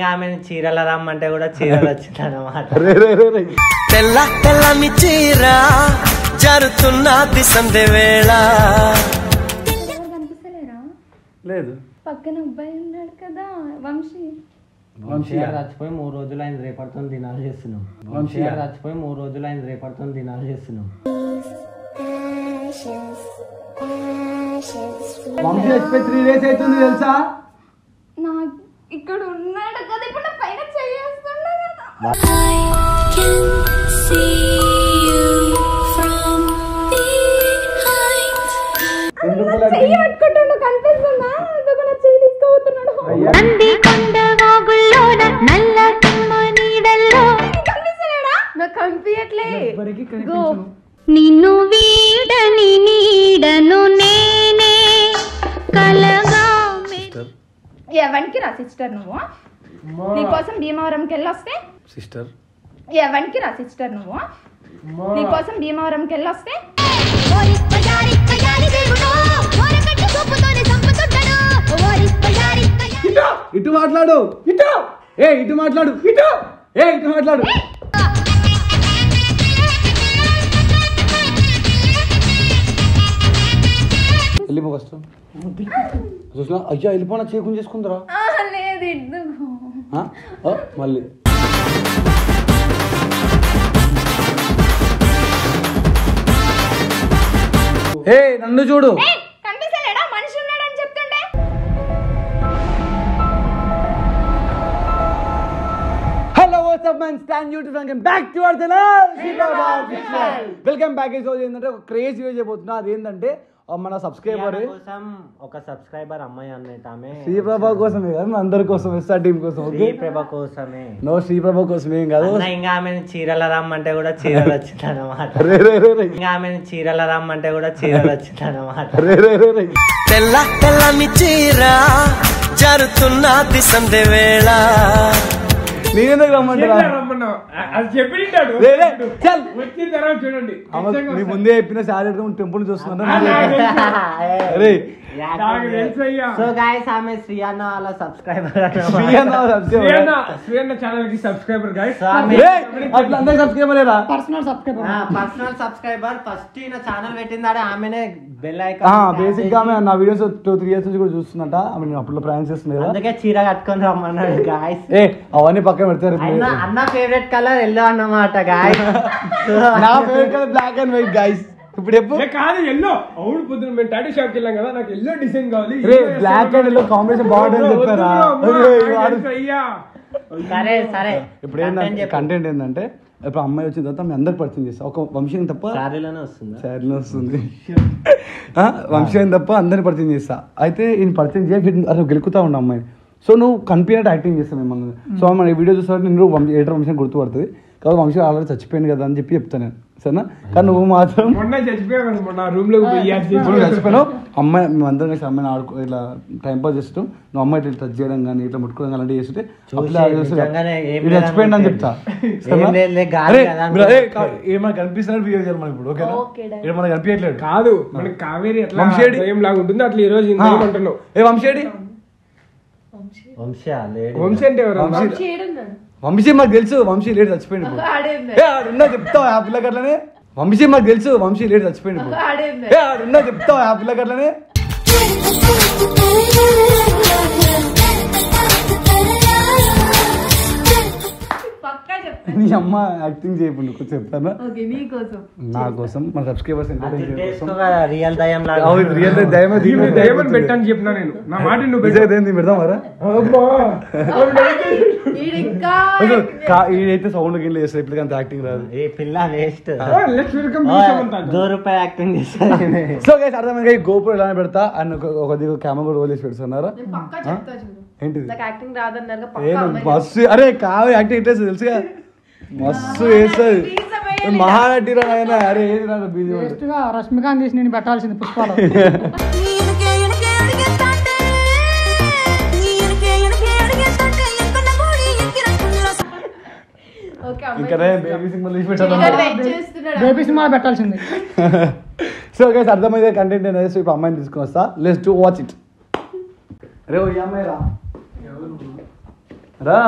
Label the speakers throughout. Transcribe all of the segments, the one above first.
Speaker 1: ఆమెను చీరల రమ్మంటే కూడా చీరలు వచ్చింది అన్నమాట.
Speaker 2: తెల్ల తెల్లని చీర జరుతున్నది సందే వేళ.
Speaker 3: లేదు
Speaker 4: పక్కన అబ్బాయి ఉన్నాడు కదా వంశీ.
Speaker 1: వంశీ చచ్చిపోయి 3 రోజులు ఆయన రేపటితో దినాలు చేస్తున్నాం. వంశీ చచ్చిపోయి 3 రోజులు ఆయన రేపటితో దినాలు చేస్తున్నాం.
Speaker 3: వంశీ చచ్చిపోయి 3 days అవుతుంది తెలుసా?
Speaker 4: నాకు ఇక్కడ ఉన్నాడు కదా, ఇప్పుడు నా పైన చేయేస్తుండ కదా. చెయ్యి పట్టుకుంటుండు, కనిపిస్తుందా? ఇదిగో నా చెయ్యి తీసుకోబోతున్నాడు. కనిపిస్తలేడా? నాకు కనిపించట్లే.
Speaker 5: నిన్ను వీడని నీడను నేనే కలగా.
Speaker 4: ఎవరికి రా సిస్టర్ నువ్వు? నీకోసం భీమవరంకి వెళ్ళొస్తే
Speaker 3: సిస్టర్.
Speaker 4: ఎవరికి రా సిస్టర్ నువ్వు? నీకోసం భీమవరంకి వెళ్ళొస్తే
Speaker 3: ఇటు మాట్లాడు, ఇటు ఇటు మాట్లాడు, ఇటు ఇటు మాట్లాడు. వెళ్ళిపో ఫస్ట్. చూసినా అయ్యా వెళ్ళిపోనా చేయకుండా చేసుకుందరా.
Speaker 4: లేదు ఎందుకు
Speaker 3: మళ్ళీ ఏ నన్ను చూడు.
Speaker 4: కనిపిస్తలేడా? మనిషి ఉన్నాడని చెప్తుంటే.
Speaker 3: Hello WhatsApp man, stand YouTube welcome back to our channel. Welcome back. ఈ రోజు ఏంటంటే ఒక క్రేజీ వీడియో చేయబోతున్నా. అదేంటంటే మన సబ్స్క్రైబర్
Speaker 1: కోసం ఒక సబ్స్క్రైబర్ అమ్మాయి అన్నట్టు ఆమె
Speaker 3: శ్రీప్రభ కోసమే కాదు, అందరి కోసం, ఎస్ఆర్ టీమ్ కోసం.
Speaker 1: శ్రీప్రభ కోసమే.
Speaker 3: నో శ్రీప్రభ కోసం ఏం కాదు.
Speaker 1: ఇంకా ఆమెను చీరల రమ్మంటే కూడా చీరలు వచ్చింది అన్నమాట. ఇంకా ఆమెను చీరల రమ్మంటే కూడా చీరలు వచ్చింది అన్నమాట.
Speaker 2: తెల్ల తెల్లని చీర జరుతున్నది సందే వేళ.
Speaker 3: నేనెందుకు రమ్మంటారా?
Speaker 6: అది చెప్పినాడు వచ్చిన తర్వాత చూడండి.
Speaker 3: నీ ముందే చెప్పిన శారీ టెంపుల్ చూస్తున్నా.
Speaker 1: సో గైస్ ఆమె శ్రీయాన్న వాళ్ళ సబ్స్క్రైబర్.
Speaker 6: శ్రీయన్న ఛానల్ కి సబ్స్క్రైబర్ గైస్.
Speaker 3: అట్లా అందరికి సబ్స్క్రైబర్
Speaker 4: పర్సనల్
Speaker 1: సబ్స్క్రైబర్ ఫస్ట్ ఈయన ఛానల్ పెట్టిందాడే ఆమెనే బెల్ ఐకాన్.
Speaker 3: బేసిక్ గా ఆమె నా వీడియోస్ 2-3 years నుంచి కూడా చూస్తున్నట. ఆమె అప్పుడు ప్రయాణం చేస్తుంది కదా,
Speaker 1: అందుకే చీర కట్టుకొని రమ్మన్నాడు గాయస్.
Speaker 3: అవన్నీ పక్కన పెడతారు.
Speaker 1: అన్న ఫేవరెట్ కలర్ ఎల్లో అన్నమాట గాయస్.
Speaker 3: నా favourite colour black and white guys. ఇప్పుడు ఎప్పుడు
Speaker 6: కాదు ఎల్లో. అవును పొద్దున మేము టాటూ షాప్ కి వెళ్ళాం కదా, నాకు ఎల్లో డిజైన్ కావాలి.
Speaker 3: బ్లాక్ అండ్ ఎల్లో కాంబినేషన్ బాగుంటుంది చెప్పారా?
Speaker 1: సరే సరే.
Speaker 3: ఇప్పుడు ఏంటంటే కంటెంట్ ఏంటంటే, ఇప్పుడు అమ్మాయి వచ్చిన తర్వాత మేము అందరికి పరిచయం చేస్తాం. ఒక వంశీని తప్ప
Speaker 1: శారీలోనే వస్తుంది.
Speaker 3: శారీలో వస్తుంది. వంశీని తప్ప అందరిని పరిచయం చేస్తా. అయితే ఈయన పరిచయం చేయ అసలు గెలుకుతా ఉండ అమ్మాయి. సో నువ్వు కనిపించినట్టు యాక్టింగ్ చేస్తాను మిమ్మల్ని. సో మన వీడియో చూస్తే నేను ఏటర్ వంశీ గుర్తుపడుతుంది కాబట్టి వంశీ ఆల్రెడీ చచ్చిపోయింది కదా అని చెప్పి చెప్తాను నేను, సరేనా? కానీ నువ్వు మాత్రం చచ్చిపోయావు. అమ్మాయి మేమందరం కలిసి అమ్మాయిని ఆడుకో ఇట్లా టైం పాస్ చేస్తూ నువ్వు అమ్మాయి ఇట్లా టచ్ చేయడం కానీ ఇట్లా ముట్టుకోవడం అలాంటివి చేస్తుంటే చచ్చిపోయింది అని చెప్తా. ఏమైనా కనిపిస్తున్నట్టు బిహేవ్ చేయాలి మనం ఇప్పుడు. ఓకేనా? మనకు కనిపించట్లేదు
Speaker 6: కాదు, మనకి కావేరి ఎట్లా లాగా ఉంటుంది అట్లా ఈ రోజు అంటున్నావు.
Speaker 3: ఏ వంశేడి?
Speaker 1: వంశీ
Speaker 6: అంటే ఎవరు?
Speaker 3: వంశీ మాకు తెలుసు. వంశీ లేడు చచ్చిపోయింది. ఆడున్నా చెప్తావు ఆ పిల్లకి అట్లనే. వంశీ మాకు తెలుసు. వంశీ లేడు చచ్చిపోయింది. ఆడున్నా చెప్తావు ఆ పిల్లకి అట్లనే. నీ అమ్మ యాక్టింగ్ చేయకుండా చెప్తాను నా కోసం, మన సబ్స్క్రైబర్స్
Speaker 1: రియల్ దయ్యం
Speaker 6: పెట్టని చెప్పినా నేను. నా మాట నువ్వు
Speaker 3: పెడతాం మరా? ఈడైతే సౌండ్ గిన్నె చేస్తారు, ఇప్పుడు అంత యాక్టింగ్ రాదు.
Speaker 1: ఈ పిల్ల వేస్ట్ రూపాయి యాక్టింగ్ చేస్తారు.
Speaker 3: సో గైస్ అర్థమైంది. గోపురం ఎలా పెడతా అని ఒక దిగు కెమెరా కూడా రోల్ చేసి పెడుతున్నారా? ఏంటిది? మస్తు. అరే కాదు యాక్టింగ్ ఇంట్రెస్ట్ తెలుసుగా, మస్తు వేస్తుంది. మహానటి రాయన. అరే
Speaker 4: రష్మికాంత్ తీసి నేను పెట్టాల్సింది పుష్పాలు.
Speaker 3: ఇంకా బేబీ సినిమా పెట్టాల్సింది. సో గైస్ అర్థమైతే కంటెంట్ అనేది ఇప్పుడు అమ్మాయిని తీసుకుని వస్తా. Let's do watch it. రే ఓ అమ్మాయి రా. రా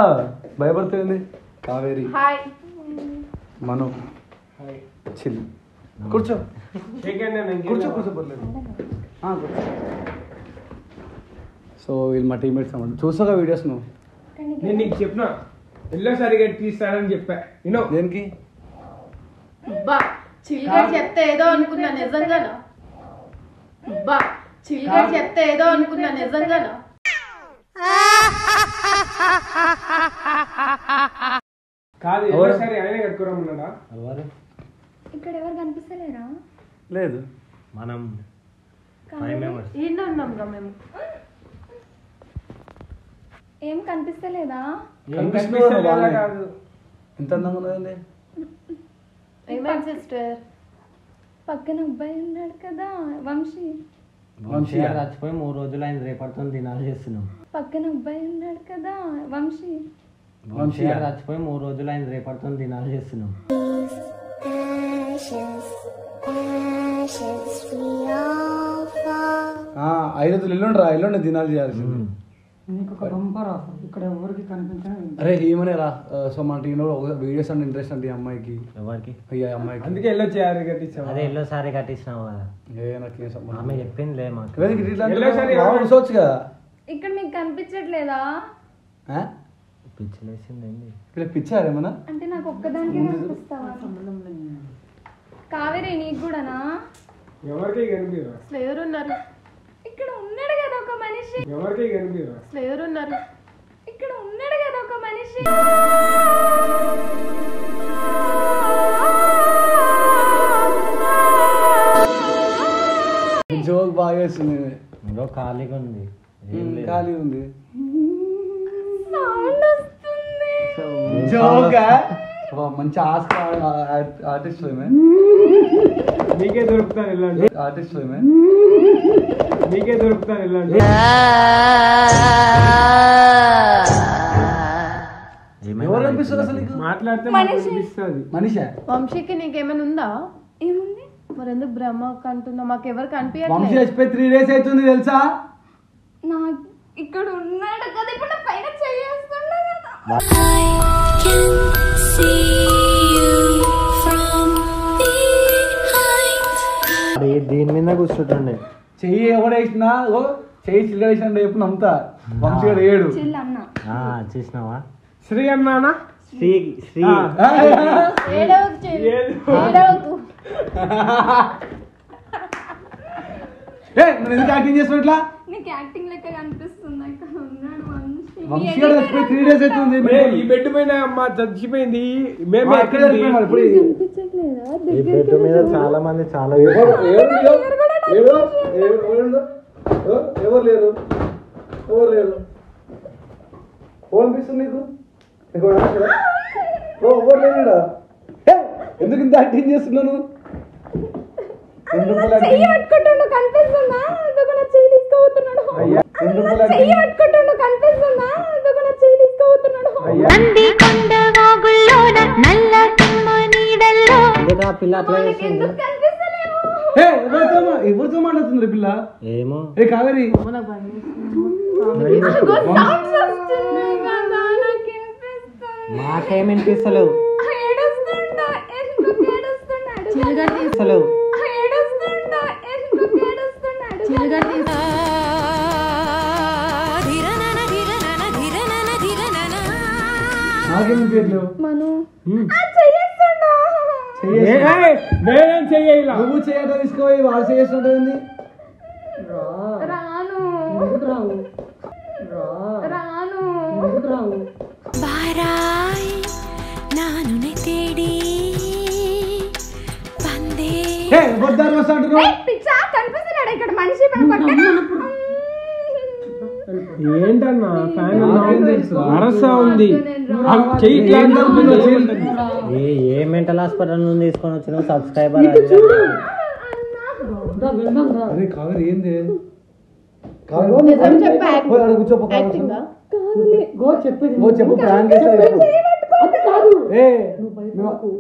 Speaker 3: భయపడుతుంది కావేరి
Speaker 4: హాయ్
Speaker 3: మను చిల్ కూర్చో కూర్చో
Speaker 6: కూర్చో
Speaker 3: పర్లేదు సో వీళ్ళు మా టీమ్మేట్స్ అన్నమాట చూసాగా వీడియోస్ నువ్వు
Speaker 6: నేను నీకు చెప్పిన ఎల్లోసారిగా తీస్తానని చెప్పా వినో
Speaker 3: దేనికి
Speaker 7: బా చిల్గా చెప్తే ఏదో అనుకున్నా నిజంగానా బా చిల్గా చెప్తే ఏదో అనుకున్నా నిజంగానా
Speaker 6: కాదు ఎల్లోసారి ఆయనే కట్టుకోరమ్మన్నాడా
Speaker 1: ఎవరు
Speaker 4: ఇక్కడ ఎవరు కనిపిస్తలేరా?
Speaker 3: లేదు
Speaker 1: మనం 5 members.
Speaker 7: ఈయన ఉన్నాంగా మేము
Speaker 4: ఏం కనిపిస్తలేదా?
Speaker 6: కనిపిస్తలేదా కాదు
Speaker 3: ఎంత అందంగా ఉన్నదండి
Speaker 7: ఏమైంది సిస్టర్
Speaker 4: పక్కన అబ్బాయి ఉన్నాడు కదా వంశీ.
Speaker 1: వంశీ గారు చచ్చిపోయి 3 రోజులు ఆయన రేపటితో దినాలు చేస్తున్నాం.
Speaker 4: పక్కన అబ్బాయి ఉన్నాడు కదా వంశీ.
Speaker 1: వంశీ గారు చచ్చిపోయి 3 రోజులు ఆయన రేపటితో దినాలు చేస్తున్నాం.
Speaker 3: ఐదు ఎల్లుండరా ఎల్లుండి దినాలు చేయాల్సింది అరే ఏమనే రా సో మన టీంలో వీడియోస్ అంటే ఇంట్రెస్ట్ అంటే ఈ అమ్మాయికి
Speaker 1: ఎవరికి
Speaker 3: అయ్యా అమ్మాయికి
Speaker 6: అందుకే ఎల్లోసారి కట్టించాము
Speaker 1: అదే ఎల్లోసారి కట్టించినావు కదా
Speaker 3: నాకేం సంబంధం
Speaker 1: ఆమె చెప్పిందిలే మాకు.
Speaker 3: కూర్చోవచ్చు కదా
Speaker 4: ఇక్కడ మీకు కనిపించట్లేదా?
Speaker 1: పిచ్చిలేసిందండి.
Speaker 3: ఇలా పిచ్చారేమన్నా
Speaker 4: అంటే నాకు ఒక్కదానికి కనిపిస్తావా? కావేరి నీకు కూడానా?
Speaker 6: ఎవరికి కనిపించరా
Speaker 7: అసలు ఎవరున్నారు
Speaker 4: ఇక్కడ ఉన్నాడు కదా ఒక మనిషి.
Speaker 6: ఎవరికి కనిపించరా
Speaker 7: అసలు ఎవరున్నారు
Speaker 4: ఇక్కడ ఉన్నాడు కదా ఒక మనిషి.
Speaker 3: జోక్ బాగా వేస్తుంది
Speaker 1: ఇంకో ఖాళీగా ఉంది. ఏం లేదు.
Speaker 3: ఖాళీ ఉంది
Speaker 4: సౌండ్ వస్తుంది.
Speaker 3: జోక్ మంచి ఆర్టిస్ట్
Speaker 6: మీకే దొరుకుతాను ఇలాంటి
Speaker 3: ఆర్టిస్ట్
Speaker 6: మీకే దొరుకుతాను ఇలాంటి
Speaker 3: ఎవరు అనిపిస్తారు అసలు నీకు
Speaker 6: మాట్లాడితే అనిపిస్తుంది
Speaker 3: మనిషా
Speaker 7: వంశీకి నీకేమైనా ఉందా
Speaker 4: ఏముంది?
Speaker 7: మరి ఎందుకు బ్రహ్మ అంటున్నా మాకు ఎవరు
Speaker 3: వంశీ
Speaker 7: కనిపించట్లేదు
Speaker 3: చచ్చిపోయి 3 days అవుతుంది తెలుసా
Speaker 4: నాకు ఇక్కడ ఉన్నాడు కదా ఇప్పుడు నా పైన చేయేస్తుండే కదా.
Speaker 1: దీని మీద కూర్చుంటుండే.
Speaker 3: చెయ్యి ఎవడేసినా చెయ్యి చిల్లడేసిన రేపు నమ్ముతా వంశీ గారు ఏడు
Speaker 4: చిల్ అన్న.
Speaker 1: చూసినావా
Speaker 6: శ్రీ అన్నానా
Speaker 1: శ్రీ శ్రీ
Speaker 7: ఏడవకు చెల్లి, ఏడవకు.
Speaker 3: నువ్వు ఎందుకు యాక్టింగ్ చేస్తున్నావు ఇట్లా
Speaker 4: నీకు యాక్టింగ్ లెక్క కనిపిస్తుంది. ఇక్కడ ఉన్నాడు వంశీ.
Speaker 3: వంశీ గారు చచ్చిపోయి 3 days అవుతుంది
Speaker 6: ఈ బెడ్ మీద అమ్మ చచ్చిపోయింది మేము
Speaker 3: ఎక్కడ చచ్చిపోయాం మరి ఇప్పుడు
Speaker 4: కనిపించట్లేదా?
Speaker 1: ఈ బెడ్ మీద చాలా మంది చాలా
Speaker 3: ఎవరు లేరు ఎవరు లేరు ఫోన్ అనిపిస్తుంది నీకు ఎవరు లేరు ఎందుకు ఇంత యాక్టింగ్ చేస్తున్నాను
Speaker 4: చెయ్యి పట్టుకుంటుండు కనిపిస్తుందా? ఇదిగో నా చెయ్యి తీసుకుపోతున్నాడు. చెయ్యి పట్టుకుంటుండు కనిపిస్తుందా? ఇదిగో నా చెయ్యి తీసుకుపోతున్నాడు.
Speaker 5: నంది కొండ వాగుల్లోన నల్ల తుమ్మ నీడల్లో
Speaker 1: ఎందుకు ఆ పిల్ల అట్లా చేస్తుంది?
Speaker 4: ఎందుకు కనిపిస్తలేవు?
Speaker 3: ఎవరితో మాట్లాడుతుంది పిల్ల
Speaker 1: ఏమో
Speaker 3: ఏ కావేరి
Speaker 4: ఇదిగో sounds వస్తున్నాయి కదా, నాకు వినిపిస్తుంది.
Speaker 1: మాకేం వినిపిస్తలేవు.
Speaker 4: ఏడుస్తుండు. ఎందుకు ఏడుస్తున్నాడు?
Speaker 1: వినిపిస్తలేవు.
Speaker 4: ఏడుస్తుండు. ఎందుకు ఏడుస్తున్నాడు?
Speaker 3: నాకేం పేర్లేవు
Speaker 4: మను చెయ్యేస్తుండు.
Speaker 6: నేనేం చెయ్యాల
Speaker 3: నువ్వు చేయటం తీసుకోవాలి వాడు చేస్తుంటుంది
Speaker 4: రాను రాను
Speaker 5: ಬಾರಾಯ್ ನಾನು ತೇಡಿ ಬಂದೆ
Speaker 3: ఎవరు వస్తాంటారు
Speaker 4: ఏయ్, పిచ్చా కనిపిస్తున్నాడు ఇక్కడ మనిషి మన పక్కన.
Speaker 6: ఏంటన్నా ఫ్యాన్
Speaker 3: నాకేం తెలుసు?
Speaker 6: అరసా ఉంది చెయ్యి
Speaker 1: ఏ మెంటల్ హాస్పిటల్ నుండి తీసుకొని వచ్చిన సబ్స్క్రైబర్
Speaker 3: అరే కావేరి ఏంది
Speaker 7: నిజం చెప్పు,
Speaker 3: కూర్చోపో
Speaker 7: యాక్టింగా?
Speaker 3: చెప్పు ప్రాంక్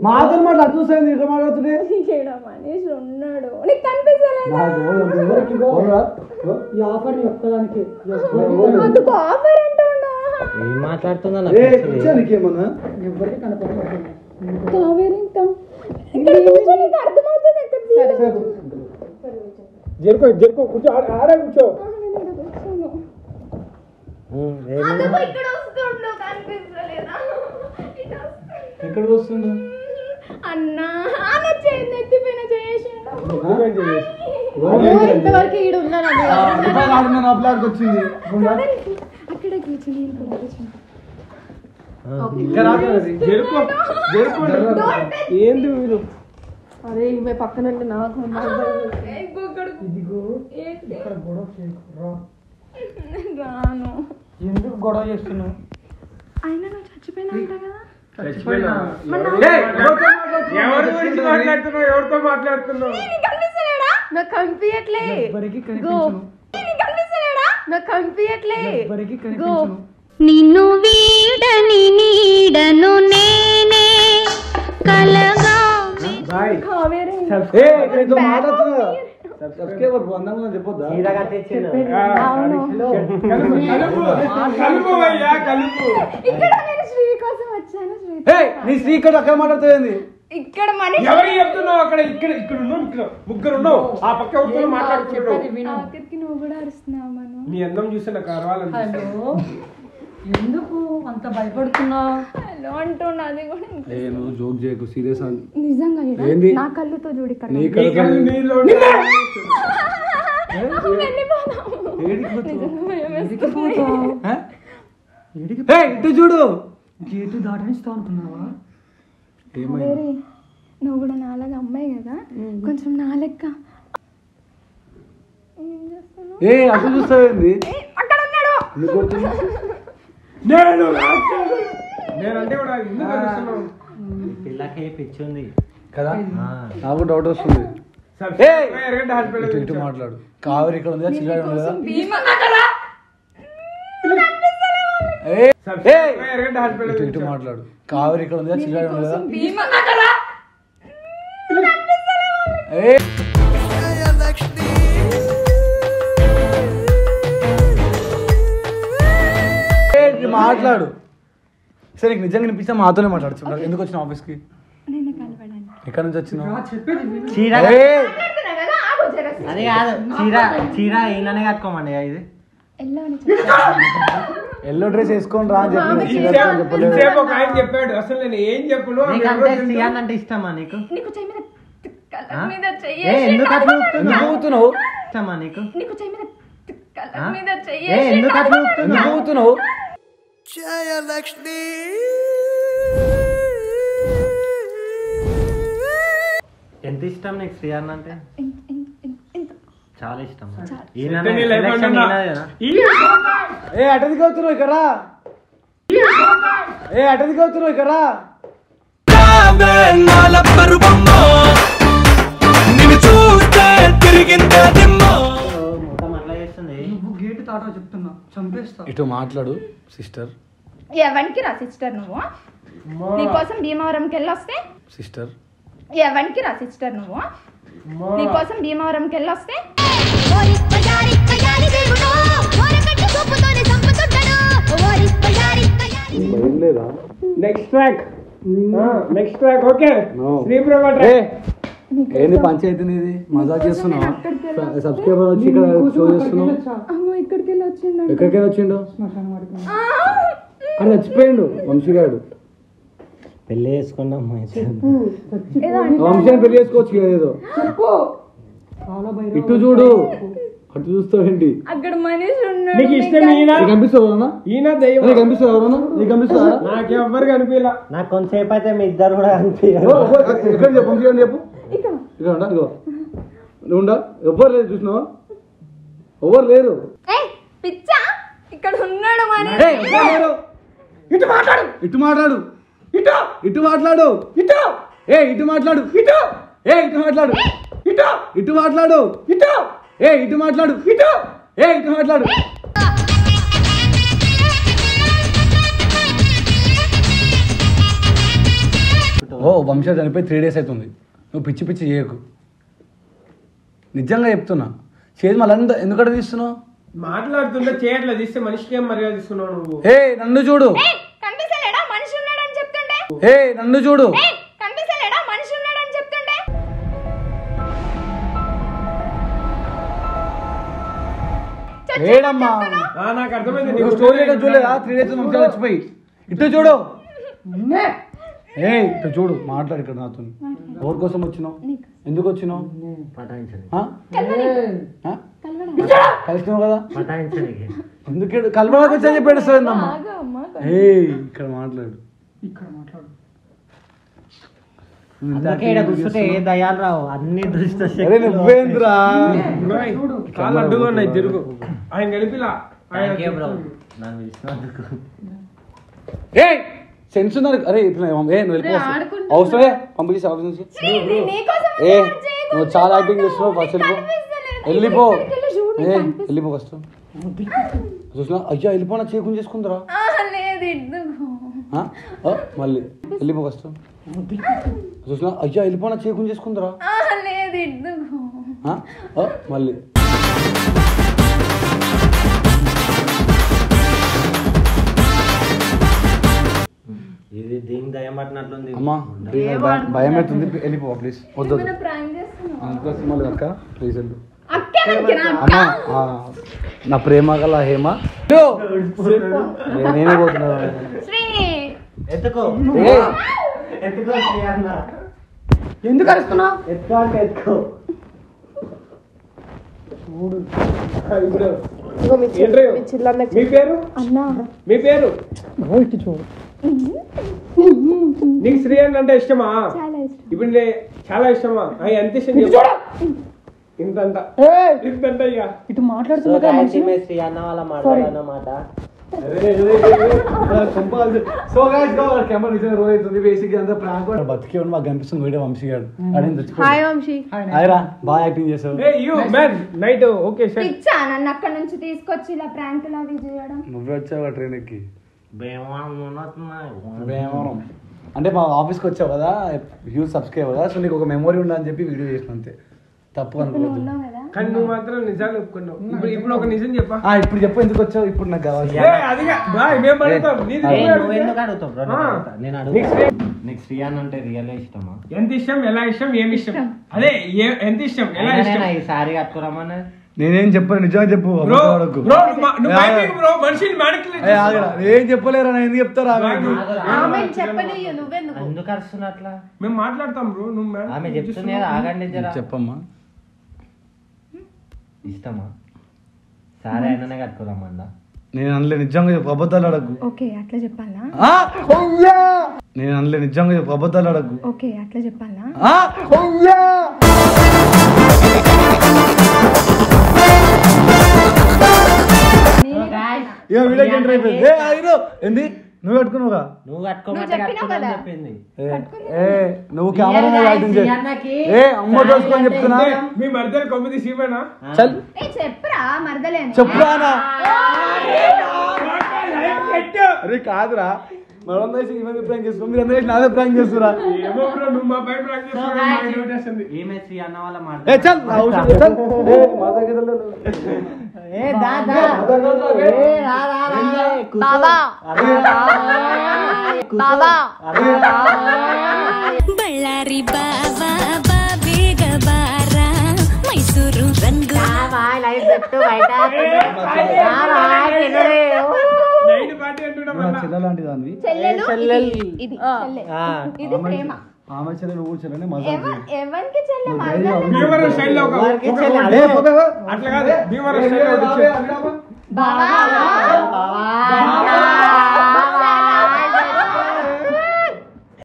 Speaker 3: మాతో మాట్లాడు చూసాను ఇట్లా మాట్లాడుతుంటే
Speaker 4: ఇక్కడ మనిషి ఉన్నాడు. నీకు కనిపించలేదా?
Speaker 3: నాకు
Speaker 4: అదుకు ఆఫర్ అంటున్నా.
Speaker 1: ఏం మాట్లాడుతుందా
Speaker 3: నీకేమన్నా
Speaker 4: కావేరి ఇంకా ఇక్కడ కూర్చో, నీకు అర్థమవుతుంది ఇక్కడ
Speaker 6: జరుకో కూర్చో, ఆడే కూర్చో.
Speaker 4: అందుకు ఇక్కడ వస్తుండు కనిపిస్తలేదా?
Speaker 3: ఎక్కడ వస్తుండు
Speaker 4: అన్నా అన్న నెత్తిపోయిన చేసిండు.
Speaker 7: ఇంతవరకు ఈడు ఉన్నాను
Speaker 3: అప్లాడ్కి వచ్చింది
Speaker 4: అక్కడ కూర్చుని ఇక్కడ కూర్చుని
Speaker 6: జరుకో ఏంది మీరు?
Speaker 7: అరే ఈమె పక్కన నాకు
Speaker 4: రాను.
Speaker 1: ఎందుకు గొడవ చేస్తున్నావు?
Speaker 4: అయినా నువ్వు చచ్చిపోయినా ఉంటా కదా.
Speaker 6: ఎవరి గురించి మాట్లాడుతున్నావు? ఎవరితో మాట్లాడుతున్నావు?
Speaker 4: నీకు కనిపిస్తలేడా?
Speaker 7: నాకు కనిపించట్లే నాకు కనిపించట్లే
Speaker 5: నిన్ను వీడని నీడను నేనే కలగా
Speaker 6: బాయ్
Speaker 4: కావేరి
Speaker 3: మాట్లాడుతున్నా సబ్స్క్రైబర్ అందంగా చెప్పొద్దా
Speaker 1: చీర కట్టించిండు.
Speaker 6: కలుపు అయ్యా, కలుపు.
Speaker 4: ఇక్కడ నేను శ్రీ కోసం వచ్చాను. శ్రీ
Speaker 3: నీ శ్రీకట్ అక్కడ మాట్లాడుతుంది
Speaker 4: ఇక్కడ మనిషి
Speaker 6: ఎవరు చెప్తున్నావు? అక్కడ ఇక్కడ ఉన్నావు, ఇక్కడ ముగ్గురు ఉన్నావు, ఆ పక్క ఎవరితో మాట్లాడుతున్నావు?
Speaker 4: ఆఖరికి నువ్వు కూడా అరుస్తున్నావు. మనం
Speaker 6: నీ అందం చూస్తే నాకు అరవాలని.
Speaker 7: ఎందుకు అంత భయపడుతున్నావు?
Speaker 4: హలో అంటున్నా, అది కూడా
Speaker 3: నువ్వు జోక్ చేయకు సీరియస్
Speaker 4: నిజంగా
Speaker 3: ఏంది?
Speaker 4: నా కళ్ళుతో చూడు ఇక్కడ
Speaker 3: నీ కళ్ళు
Speaker 6: నీలో
Speaker 3: ఇటు చూడు
Speaker 7: గేటు దాటనిస్తావు అనుకున్నావా?
Speaker 4: కావేరి, నువ్వు కూడా నాలాగా అమ్మాయి కదా, కొంచెం నా లెక్క ఏం చేస్తున్నావు?
Speaker 3: అటు చూస్తావేంది
Speaker 4: అక్కడ ఉన్నాడు.
Speaker 6: నేనంటే కూడా ఎందుకు అరుస్తున్నావు?
Speaker 1: పిల్లకి పిచ్చింది
Speaker 3: కదా నాకు డౌట్ వస్తుంది
Speaker 6: ఎరగడ్డ హాస్పిటల్
Speaker 3: ఇటు మాట్లాడు కావేరి ఇక్కడ ఉంది చిల్లాడు ఉంది కదా
Speaker 4: భీమా
Speaker 6: ఎరగడ్డ హాస్పిటల్
Speaker 3: ఇటు మాట్లాడు కావేరి ఇక్కడ ఉంది కదా చిల్లాడు ఉంది కదా
Speaker 4: భీమా
Speaker 3: మాట్లాడు సరే నీకు నిజంగా వినిపిస్తే మాతోనే మాట్లాడు ఎందుకు వచ్చిన ఆఫీస్కి
Speaker 4: నేను కలవడానికి
Speaker 3: ఎక్కడి నుంచి వచ్చినావు
Speaker 1: చీర
Speaker 4: మాట్లాడుతున్నా కదా, ఆగు జర.
Speaker 1: అది కాదు, చీర ఈయననే కట్టుకోమండి. ఇది
Speaker 4: ఎల్లో అని
Speaker 3: ఎల్లో డ్రెస్ వేసుకొని రా అని చెప్పి చెప్పలేదు
Speaker 6: సేపు ఒక ఆయన చెప్పాడు, అసలు నేను ఏం చెప్పును.
Speaker 1: నీకు అంటే శ్రీయాన్ ఇష్టమా? నీకు
Speaker 4: నీకు చెయ్యి మీద కళ్ళ మీద చెయ్యి
Speaker 1: ఎందుకు అట్లా ఊపుతున్నావు?
Speaker 3: ఊపుతున్నావు
Speaker 1: ఇష్టమా నీకు?
Speaker 4: నీకు చెయ్యి మీద కళ్ళ మీద చెయ్యి
Speaker 1: ఎందుకు అట్లా ఊపుతున్నావు?
Speaker 3: ఎందుకు ఊపుతున్నావు
Speaker 2: జయలక్ష్మి
Speaker 1: ఎంత ఇష్టం నీకు శ్రీయాన్ అంటే?
Speaker 4: ఇంత
Speaker 1: చాలా ఇష్టం.
Speaker 3: అటదికి అవుతున్నావు ఇక్కడ అటదికి అవుతున్నావు ఇక్కడ
Speaker 7: గేటు తాటా చెప్తున్నా చంపేస్తా.
Speaker 3: ఇటు మాట్లాడు సిస్టర్
Speaker 4: ఎవరికి రా సిస్టర్ నువ్వు? నీకోసం భీమవరంకి వెళ్ళొస్తే
Speaker 3: సిస్టర్
Speaker 4: ఎవరికి రా సిస్టర్ నువ్వు? నీకోసం భీమవరంకి వెళ్ళొస్తే
Speaker 3: భయం లేదా
Speaker 6: next track okay.
Speaker 3: No.
Speaker 6: Sriprabha
Speaker 3: ఏంది పంచాయతీ ఇది మజాక్ చేస్తున్నావా సబ్స్క్రైబర్ వచ్చి ఇక్కడ షో చేస్తున్నావు
Speaker 4: ఇక్కడికి వెళ్ళి వచ్చిండు.
Speaker 3: ఎక్కడికైనా వచ్చిండు అని చచ్చిపోయిండు వంశీగాడు
Speaker 1: పెళ్లి చేసుకున్నాం.
Speaker 3: వంశాన్ని పెళ్లి చేసుకోవచ్చు కదా ఏదో ఇటు చూడు అటు చూస్తావేంటి
Speaker 4: అక్కడ మనిషి ఉన్నాడు.
Speaker 6: నీకు ఇష్టం ఈయన?
Speaker 3: నీకు కనిపిస్తుంది ఎవరన్నా
Speaker 6: ఈయన దైవం.
Speaker 3: నీకు కనిపిస్తుంది ఎవరన్నా నీకు కనిపిస్తుందా
Speaker 6: నాకు ఎవ్వరు కనిపించలా.
Speaker 1: నాకు కొంతసేపు అయితే మీ ఇద్దరు కూడా కనిపించారు.
Speaker 3: ఎక్కడ చెప్పు వంశీ చెప్పు ఇక్కడ ఉండా ఇగో నువ్వు ఉండా ఎవ్వరు లేరు చూసినావా ఎవరు లేరు
Speaker 4: పిచ్చా ఇక్కడ ఉన్నాడు మనిషి.
Speaker 3: ఎవ్వరు లేరు ఇటు మాట్లాడు ఇటు మాట్లాడు ఇటు ఇటు మాట్లాడు ఇటు ఇటు మాట్లాడు ఇటు ఇటు మాట్లాడు ఇటు ఇటు మాట్లాడు ఇటు ఇటు మాట్లాడు ఇటు ఇటు మాట్లాడు ఓ వంశ చనిపోయి 3 days అవుతుంది నువ్వు పిచ్చి పిచ్చి చేయకు నిజంగా చెప్తున్నా చేతి మళ్ళీ ఎందుకంటే తీస్తున్నావు
Speaker 6: మాట్లాడుతుంటే చేయట్లేదు ఇస్తే మనిషికి ఏం మర్యాద ఇస్తున్నావు నువ్వు?
Speaker 3: ఏ నన్ను చూడు,
Speaker 4: కనిపిస్తలేడా మనిషి ఉన్నాడని చెప్తుంటే?
Speaker 3: ఏ నన్ను చూడు,
Speaker 4: కనిపిస్తలేడా మనిషి ఉన్నాడని చెప్తుంటే?
Speaker 3: ఏడమ్మా
Speaker 6: నాకు అర్థమైంది.
Speaker 3: నువ్వు స్టోరీ చూడలేదా 3 days వంశీ చచ్చిపోయి? ఇటు చూడు, ఏ ఇటు చూడు, మాట్లాడు ఇక్కడ నాతో. ఎవరి కోసం వచ్చినావు, ఎందుకు వచ్చినావు? కలిసినావు కదా, ఎందుకు కలవడానికి వచ్చా చెప్పి ఏడుస్తుందమ్మా. ఏ ఇక్కడ మాట్లాడు,
Speaker 1: దయాలు రావు అన్ని దృష్టి.
Speaker 3: అరే నువ్వేంద్రా
Speaker 6: కాళ్ళు అడ్డుగా ఉన్నాయి, తిరుగు. ఆయన గెలిపిలా
Speaker 3: ఏ సెన్స్ ఉన్నారు. అరే ఇట్లా ఏ నువ్వు వెళ్ళిపో, అవసరమే పంపించేసి అవసరం. ఏ నువ్వు చాలా యాక్టింగ్ చేస్తున్నావు, ఫస్ట్ వెళ్ళిపో, ఏ వెళ్ళిపో ఫస్ట్. చూసినా అయ్యా వెళ్ళిపోనా చేయకుండా చేసుకుందరా మళ్ళీ వెళ్ళిపో ఫస్ట్. చూసినా అయ్యా వెళ్ళిపోనా చేయకుండా చేసుకుందరా మళ్ళీ.
Speaker 1: ఇది దీనికి దయం పట్టినట్లుంది.
Speaker 3: అమ్మా భయం అవుతుంది, వెళ్ళిపో ప్లీజ్. వద్దు సినిమాలు అక్క ప్లీజ్ వెళ్ళు. అమ్మా నా ప్రేమ గల హేమ నేనే పోతున్నా.
Speaker 7: ఎందుకు అరుస్తున్నావు?
Speaker 6: మీ పేరు? మీ పేరు? నీకు శ్రీయాన్ అంటే ఇష్టమా? ఇప్పుడు చాలా ఇష్టమా? ఎంత ఇష్టం ఇంతంత ఇంతంత ఇక
Speaker 7: ఇటు మాట్లాడుతున్నా
Speaker 1: అన్న వాళ్ళ మాట్లాడన్నమాట.
Speaker 3: బతికే మాకు కనిపిస్తుంది వీడియో వంశీ గారు.
Speaker 4: హాయ్ వంశీ.
Speaker 3: బాగా యాక్టింగ్ చేసావు.
Speaker 6: నైట్ ఓకే
Speaker 4: ఇచ్చా నన్ను అక్కడ నుంచి తీసుకొచ్చి ఇలా ప్రాంకులు అవి చేయడం.
Speaker 3: నువ్వే వచ్చావు ట్రైన్ ఎక్కి.
Speaker 1: భీమవరం
Speaker 3: అంటే మా ఆఫీస్కి వచ్చావు కదా, హ్యూజ్ సబ్స్క్రైబర్ కదా, సో నీకు ఒక మెమొరీ ఉందని చెప్పి వీడియో చేసిన అంతే, తప్పు అనుకోవద్దు.
Speaker 6: కానీ నువ్వు మాత్రం నిజాలు ఒప్పుకున్నావు. ఇప్పుడు ఒక నిజం చెప్పా.
Speaker 3: ఇప్పుడు చెప్పు ఎందుకు వచ్చావు, ఇప్పుడు నాకు కావాలి.
Speaker 1: నీకు శ్రీయాన్ అంటే రియల్ ఇష్టమా?
Speaker 6: ఎంత ఇష్టం, ఎలా ఇష్టం, ఏమి ఇష్టం? అదే ఎంత ఇష్టం, ఎలా ఇష్టం?
Speaker 1: ఈ సారీ కట్టుకురామన్నా.
Speaker 3: నేనేం చెప్పను, నిజంగా చెప్పు. ఏం చెప్పలేరా, నేను ఎందుకు చెప్తారా?
Speaker 1: ఎందుకు అరుస్తున్నా అట్లా?
Speaker 6: మేము మాట్లాడతాం బ్రో, నువ్వు
Speaker 1: ఆమె చెప్తున్నా ఆగండి
Speaker 3: చెప్పమ్మా.
Speaker 1: ఇష్టమా? సారీ అయినా కట్టుకురామన్నా.
Speaker 3: నేను అనలే, నిజంగా చెప్పు, అబద్ధాలు అడగకు.
Speaker 4: ఓకే అట్లా చెప్పాలా?
Speaker 3: నేను అనలే, నిజంగా చెప్పు, అబద్ధాలు అడగకు.
Speaker 4: ఓకే అట్లా చెప్పాలా?
Speaker 3: ఏంది నువ్వు కట్టుకున్నావుగా?
Speaker 1: నువ్వు కట్టుకోమంటే చెప్పింది.
Speaker 3: నువ్వు కెమెరా యాక్టింగ్ చేయి. అమ్మ చూసుకొని చెప్తున్నా.
Speaker 6: మీ మర్దలు కొమ్మిది సీమేనా?
Speaker 4: చెప్పురా మరదలే,
Speaker 3: చెప్పురానా? అరే కాదురా, మనం ప్రాంక్ చేస్తున్నాం, మీరు అందరూ నాదే ప్రాంక్ చేస్తురా.
Speaker 1: అన్న వాళ్ళ
Speaker 5: బళ్ళారి బాబా బాబేగ బారా మైసూరు రంగు
Speaker 3: చెల్లెలాంటి దాన్ని ఆమె చెల్లె నువ్వు చెల్లెనే మజా.
Speaker 4: ఎవరికి చెల్లె
Speaker 6: అట్లా కాదు,